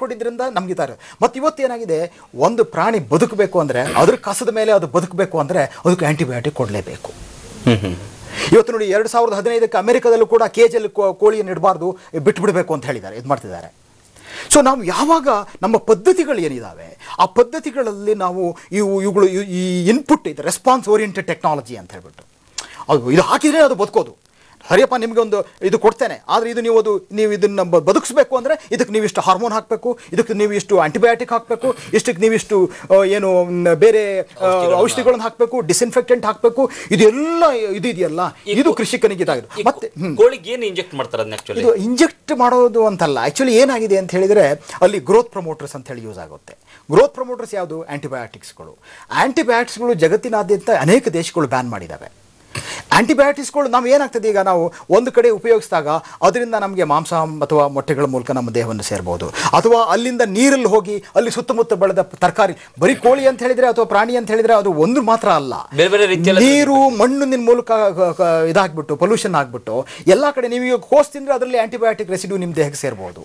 ಮಾಡ್ಕೊಂಡಿದ್ರಿಂದ ನಮಗಿದ್ದಾರೆ. ಮತ್ತು ಇವತ್ತೇನಾಗಿದೆ, ಒಂದು ಪ್ರಾಣಿ ಬದುಕಬೇಕು ಅಂದರೆ ಅದ್ರ ಕಸದ ಮೇಲೆ ಅದು ಬದುಕಬೇಕು ಅಂದರೆ ಅದಕ್ಕೆ ಆ್ಯಂಟಿಬಯೋಟಿಕ್ ಕೊಡಲೇಬೇಕು. ಇವತ್ತು ನೋಡಿ 2015 ಅಮೆರಿಕದಲ್ಲೂ ಕೂಡ ಕೇಜಲ್ಲಿ ಕೋಳಿಯನ್ನು ಇಡಬಾರ್ದು, ಬಿಟ್ಬಿಡಬೇಕು ಅಂತ ಹೇಳಿದ್ದಾರೆ, ಇದು ಮಾಡ್ತಿದ್ದಾರೆ. ಸೊ ನಾವು ಯಾವಾಗ ನಮ್ಮ ಪದ್ಧತಿಗಳು ಏನಿದ್ದಾವೆ ಆ ಪದ್ಧತಿಗಳಲ್ಲಿ ನಾವು ಇವುಗಳು ಈ ಇನ್ಪುಟ್ ಇದೆ, ರೆಸ್ಪಾನ್ಸ್ ಓರಿಯೆಂಟೆಡ್ ಟೆಕ್ನಾಲಜಿ ಅಂತ ಹೇಳ್ಬಿಟ್ಟು ಇದು ಹಾಕಿದರೆ ಅದು ಬದುಕೋದು. ಸರಿಯಪ್ಪ, ನಿಮಗೆ ಒಂದು ಇದು ಕೊಡ್ತೇನೆ, ಆದರೆ ಇದು ನೀವು ಇದನ್ನು ಬದುಕಿಸ್ಬೇಕು ಅಂದರೆ ಇದಕ್ಕೆ ನೀವು ಇಷ್ಟು ಹಾರ್ಮೋನ್ ಹಾಕಬೇಕು, ಇದಕ್ಕೆ ನೀವು ಇಷ್ಟು ಆಂಟಿಬಯೋಟಿಕ್ ಹಾಕಬೇಕು, ಇಷ್ಟಕ್ಕೆ ನೀವಿಷ್ಟು ಏನು ಬೇರೆ ಔಷಧಿಗಳನ್ನು ಹಾಕಬೇಕು, ಡಿಸ್ಇನ್ಫೆಕ್ಟೆಂಟ್ ಹಾಕಬೇಕು, ಇದೆಲ್ಲ ಇದೆಯಲ್ಲ, ಇದು ಕೃಷಿಕನಿಗೆ ಇದಾಗಿದೆ. ಮತ್ತೆ ಕೋಳಿಗೆ ಏನು ಇಂಜೆಕ್ಟ್ ಮಾಡ್ತಾರೆ? ಇದು ಇಂಜೆಕ್ಟ್ ಮಾಡೋದು ಅಂತಲ್ಲ, ಆ್ಯಕ್ಚುಲಿ ಏನಾಗಿದೆ ಅಂತ ಹೇಳಿದರೆ ಅಲ್ಲಿ ಗ್ರೋತ್ ಪ್ರಮೋಟರ್ಸ್ ಅಂತ ಹೇಳಿ ಯೂಸ್ ಆಗುತ್ತೆ. ಗ್ರೋತ್ ಪ್ರಮೋಟರ್ಸ್ ಯಾವುದು? ಆ್ಯಂಟಿಬಯೋಟಿಕ್ಸ್ಗಳು. ಆ್ಯಂಟಿಬಯೋಟಿಕ್ಸ್ಗಳು ಜಗತ್ತಿನಾದ್ಯಂತ ಅನೇಕ ದೇಶಗಳು ಬ್ಯಾನ್ ಮಾಡಿದ್ದಾವೆ. ಆ್ಯಂಟಿಬಯೋಟಿಕ್ಸ್ಗಳು ನಾವು ಏನಾಗ್ತದೆ, ಈಗ ನಾವು ಒಂದು ಕಡೆ ಉಪಯೋಗಿಸಿದಾಗ ಅದರಿಂದ ನಮಗೆ ಮಾಂಸ ಅಥವಾ ಮೊಟ್ಟೆಗಳ ಮೂಲಕ ನಮ್ಮ ದೇಹವನ್ನು ಸೇರ್ಬೋದು, ಅಥವಾ ಅಲ್ಲಿಂದ ನೀರಲ್ಲಿ ಹೋಗಿ ಅಲ್ಲಿ ಸುತ್ತಮುತ್ತ ಬೆಳೆದ ತರಕಾರಿ, ಬರೀ ಕೋಳಿ ಅಂತ ಹೇಳಿದರೆ ಅಥವಾ ಪ್ರಾಣಿ ಅಂತ ಹೇಳಿದರೆ ಅದು ಒಂದು ಮಾತ್ರ ಅಲ್ಲ, ನೀರು ಮಣ್ಣಿನ ಮೂಲಕ ಇದಾಗ್ಬಿಟ್ಟು ಪೊಲ್ಯೂಷನ್ ಆಗಿಬಿಟ್ಟು ಎಲ್ಲ ಕಡೆ ನೀವು ಈಗ ಕೋಸ್ ತಿಂದರೆ ಅದರಲ್ಲಿ ಆ್ಯಂಟಿಬಯೋಟಿಕ್ ರೆಸಿಡ್ಯೂ ನಿಮ್ಮ ದೇಹಕ್ಕೆ ಸೇರ್ಬೋದು.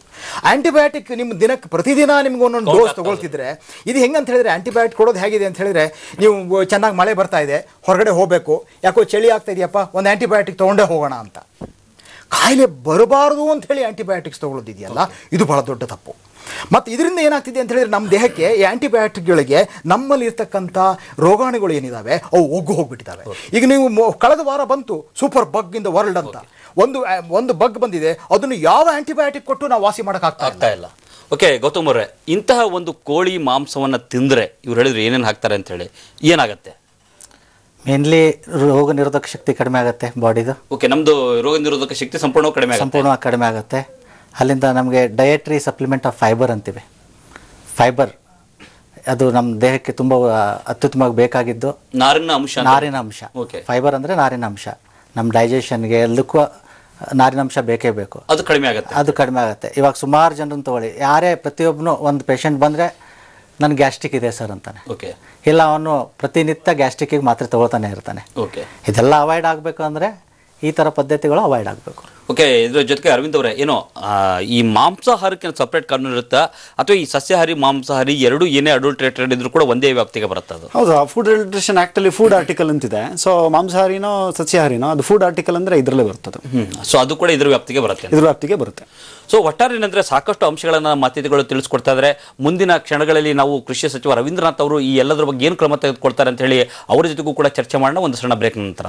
ಆ್ಯಂಟಿಬಯೋಟಿಕ್ ನಿಮ್ಮ ದಿನಕ್ಕೆ ಪ್ರತಿದಿನ ನಿಮ್ಗೆ ಒಂದೊಂದು ಡೋಸ್ ತೊಗೊಳ್ತಿದ್ರೆ ಇದು ಹೆಂಗೆ ಅಂತ ಹೇಳಿದರೆ, ಆ್ಯಂಟಿಬಯೋಟಿಕ್ ಕೊಡೋದು ಹೇಗಿದೆ ಅಂತ ಹೇಳಿದರೆ, ನೀವು ಚೆನ್ನಾಗಿ ಮಳೆ ಬರ್ತಾ ಇದೆ, ಹೊರಗಡೆ ಹೋಗಬೇಕು, ಯಾಕೋ ಚಳಿ ಆಗ್ತಾ ಇದೆಯಪ್ಪ, ಒಂದು ಆ್ಯಂಟಿಬಯೋಟಿಕ್ ತೊಗೊಂಡೇ ಹೋಗೋಣ ಅಂತ. ಕಾಯಿಲೆ ಬರಬಾರ್ದು ಅಂತ ಹೇಳಿ ಆ್ಯಂಟಿಬಯೋಟಿಕ್ಸ್ ತೊಗೊಳ್ಳೋದಿದೆಯಲ್ಲ, ಇದು ಬಹಳ ದೊಡ್ಡ ತಪ್ಪು. ಮತ್ತು ಇದರಿಂದ ಏನಾಗ್ತಿದೆ ಅಂತ ಹೇಳಿದರೆ, ನಮ್ಮ ದೇಹಕ್ಕೆ ಈ ಆ್ಯಂಟಿಬಯೋಟಿಕ್ಗಳಿಗೆ ನಮ್ಮಲ್ಲಿ ಇರ್ತಕ್ಕಂಥ ರೋಗಾಣುಗಳು ಏನಿದ್ದಾವೆ ಅವು ಹೋಗ್ಬಿಟ್ಟಿದ್ದಾವೆ. ಈಗ ನೀವು ಕಳೆದ ವಾರ ಬಂತು super bug in the world ಅಂತ, ಒಂದು ಬಗ್ ಬಂದಿದೆ, ಅದನ್ನು ಯಾವ ಆ್ಯಂಟಿಬಯೋಟಿಕ್ ಕೊಟ್ಟು ನಾವು ವಾಸಿ ಮಾಡೋಕ್ಕಾಗ್ತಾ ಇಲ್ಲ. ಓಕೆ ಗೌತಮ್ ಅವರೇ, ಇಂತಹ ಒಂದು ಕೋಳಿ ಮಾಂಸವನ್ನು ತಿಂದರೆ ಇವ್ರು ಹೇಳಿದ್ರು ಏನೇನು ಹಾಕ್ತಾರೆ ಅಂತ ಹೇಳಿ, ಏನಾಗುತ್ತೆ? ಮೇನ್ಲಿ ರೋಗ ನಿರೋಧಕ ಶಕ್ತಿ ಕಡಿಮೆ ಆಗುತ್ತೆ ಬಾಡಿದು. ಓಕೆ, ನಮ್ಮದು ರೋಗ ನಿರೋಧಕ ಶಕ್ತಿ ಸಂಪೂರ್ಣವಾಗಿ ಕಡಿಮೆ ಆಗುತ್ತೆ. ಅಲ್ಲಿಂದ ನಮಗೆ ಡಯಟ್ರಿ ಸಪ್ಲಿಮೆಂಟ್ ಆಫ್ ಫೈಬರ್ ಅಂತೀವಿ. ಫೈಬರ್ ಅದು ನಮ್ಮ ದೇಹಕ್ಕೆ ತುಂಬ ಅತ್ಯುತ್ತಮವಾಗಿ ಬೇಕಾಗಿದ್ದು ನಾರಿನ ಅಂಶ. ಫೈಬರ್ ಅಂದರೆ ನಾರಿನ ಅಂಶ. ನಮ್ಮ ಡೈಜೆಷನ್ಗೆ ಎಲ್ಲದಕ್ಕೂ ನಾರಿನ ಅಂಶ ಬೇಕೇ ಬೇಕು. ಅದು ಕಡಿಮೆ ಆಗುತ್ತೆ. ಇವಾಗ ಸುಮಾರು ಜನರನ್ನು ತಗೊಳ್ಳಿ, ಯಾರೇ ಪ್ರತಿಯೊಬ್ಬನು ಒಂದು ಪೇಷಂಟ್ ಬಂದರೆ ನನಗೆ ಗ್ಯಾಸ್ಟ್ರಿಕ್ ಇದೆ ಸರ್ ಅಂತಾನೆ. ಇಲ್ಲ, ಅವನು ಪ್ರತಿನಿತ್ಯ ಗ್ಯಾಸ್ಟ್ರಿಕ್ಕಿಗೆ ಮಾತ್ರೆ ತಗೊಳ್ತಾನೆ ಇರ್ತಾನೆ. ಇದೆಲ್ಲ ಅವಾಯ್ಡ್ ಆಗಬೇಕು ಅಂದರೆ ಈ ಥರ ಪದ್ಧತಿಗಳು ಅವಾಯ್ಡ್ ಆಗಬೇಕು. ಓಕೆ, ಇದ್ರ ಜೊತೆಗೆ ಅರವಿಂದ್ ಅವರೇ, ಏನೋ ಈ ಮಾಂಸಾಹಾರಕ್ಕೆ ಸಪ್ರೇಟ್ ಕಾನೂನು ಇರುತ್ತಾ, ಅಥವಾ ಈ ಸಸ್ಯಾಹಾರಿ ಮಾಂಸಾಹಾರಿ ಎರಡು ಏನೇ ಅಡಲ್ಟ್ರೇಟೆಡ್ ಇದ್ರೂ ಕೂಡ ಒಂದೇ ವ್ಯಾಪ್ತಿಗೆ ಬರುತ್ತೆ? ಅದು ಹೌದು, ಫುಡ್ ಅಡಲ್ಟ್ರೇಷನ್ ಆ್ಯಕ್ಟಲ್ಲಿ ಫುಡ್ ಆರ್ಟಿಕಲ್ ಅಂತಿದೆ. ಸೊ ಮಾಂಸಾಹಾರಿನೋ ಸಸ್ಯಾಹಾರಿನೋ ಅದು ಫುಡ್ ಆರ್ಟಿಕಲ್ ಅಂದರೆ ಇದರಲ್ಲೇ ಬರ್ತದೆ. ಸೊ ಅದು ಕೂಡ ಇದ್ರ ವ್ಯಾಪ್ತಿಗೆ ಬರುತ್ತೆ. ಸೊ ಒಟ್ಟಾರೆ ಏನಂದರೆ ಸಾಕಷ್ಟು ಅಂಶಗಳನ್ನು ನಮ್ಮ ಅತಿಥಿಗಳು ತಿಳಿಸ್ಕೊಡ್ತಾ ಇದ್ದಾರೆ. ಮುಂದಿನ ಕ್ಷಣಗಳಲ್ಲಿ ನಾವು ಕೃಷಿ ಸಚಿವ ರವೀಂದ್ರನಾಥ್ ಅವರು ಈ ಎಲ್ಲದರ ಬಗ್ಗೆ ಏನು ಕ್ರಮ ತೆಗೆದುಕೊಳ್ತಾರೆ ಅಂತ ಹೇಳಿ ಅವರ ಜೊತೆಗೂ ಕೂಡ ಚರ್ಚೆ ಮಾಡೋಣ ಒಂದು ಸಣ್ಣ ಬ್ರೇಕ್ ನಂತರ.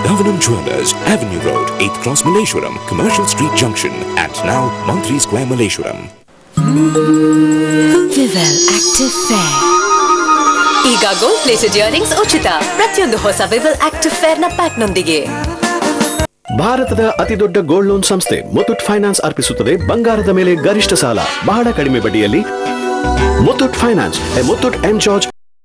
Davanam Jewelers, Avenue Road, 8th Cross, Malleshwaram, Commercial Street Junction, and now Mantri Square, Malleshwaram. Vivel Active Fair. ಈಗ ಗೋಲ್ಡ್ ಪ್ಲೇಟೆಡ್ ಇಯರಿಂಗ್ಸ್ ಉಚಿತ. ಪ್ರತಿಯೊಂದು ಹೊಸ ವಿವೆಲ್ ಆಕ್ಟಿವ್ ಫೇರ್ ನ ಪ್ಯಾಕ್ ನೊಂದಿಗೆ. ಭಾರತದ ಅತಿದೊಡ್ಡ ಗೋಲ್ಡ್ ಲೋನ್ ಸಂಸ್ಥೆ ಮುತ್ತೂಟ್ ಫೈನಾನ್ಸ್ ಅರ್ಪಿಸುತ್ತದೆ ಬಂಗಾರದ ಮೇಲೆ ಗರಿಷ್ಠ ಸಾಲ ಬಹಳ ಕಡಿಮೆ ಬಡ್ಡಿಯಲ್ಲಿ. Muthoot finance, Muthoot M George